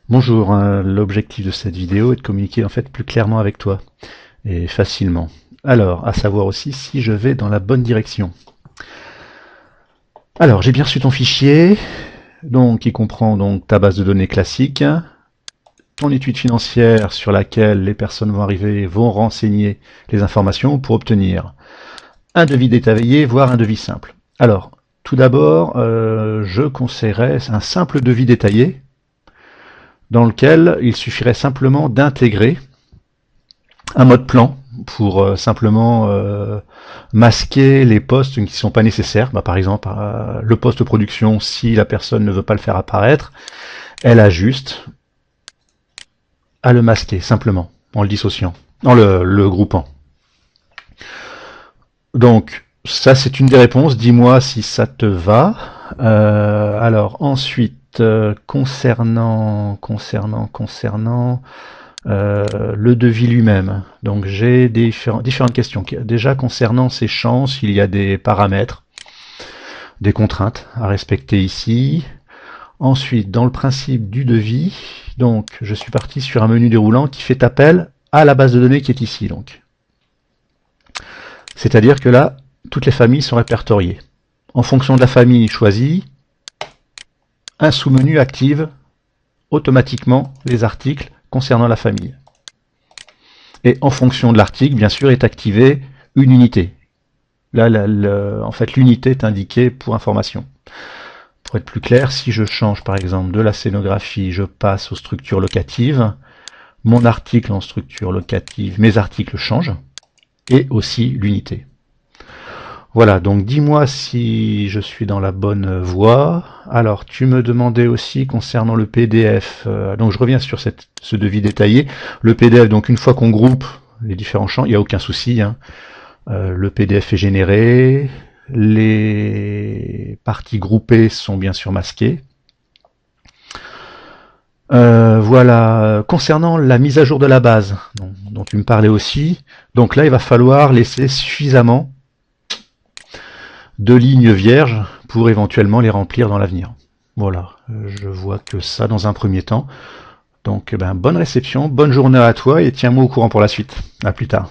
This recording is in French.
Bonjour, l'objectif de cette vidéo est de communiquer en fait plus clairement avec toi et facilement. Alors, à savoir aussi si je vais dans la bonne direction. Alors, j'ai bien reçu ton fichier, donc qui comprend donc ta base de données classique, ton étude financière sur laquelle les personnes vont arriver et vont renseigner les informations pour obtenir un devis détaillé, voire un devis simple. Alors, tout d'abord, je conseillerais un simple devis détaillé dans lequel il suffirait simplement d'intégrer un mode plan pour simplement masquer les postes qui ne sont pas nécessaires. Bah, par exemple, le poste production, si la personne ne veut pas le faire apparaître, elle a juste à le masquer simplement en le dissociant, en le groupant. Donc ça c'est une des réponses. Dis-moi si ça te va. Alors ensuite concernant le devis lui-même. Donc j'ai différentes questions. Déjà concernant ces chances, il y a des paramètres, des contraintes à respecter ici. Ensuite, dans le principe du devis, donc je suis parti sur un menu déroulant qui fait appel à la base de données qui est ici. Donc, c'est-à-dire que là, toutes les familles sont répertoriées. En fonction de la famille choisie, un sous-menu active automatiquement les articles concernant la famille. Et en fonction de l'article, bien sûr, est activée une unité. Là, en fait, l'unité est indiquée pour information. Pour être plus clair, si je change par exemple de la scénographie, je passe aux structures locatives, mon article en structure locative, mes articles changent, et aussi l'unité. Voilà, donc dis-moi si je suis dans la bonne voie. Alors, tu me demandais aussi concernant le PDF, donc je reviens sur ce devis détaillé. Le PDF, donc une fois qu'on groupe les différents champs, il n'y a aucun souci, hein. Le PDF est généré, les parties groupées sont bien sûr masquées. Voilà, concernant la mise à jour de la base, dont tu me parlais aussi, donc là il va falloir laisser suffisamment de lignes vierges pour éventuellement les remplir dans l'avenir. Voilà, je vois que ça dans un premier temps. Donc bonne réception, bonne journée à toi et tiens-moi au courant pour la suite. À plus tard.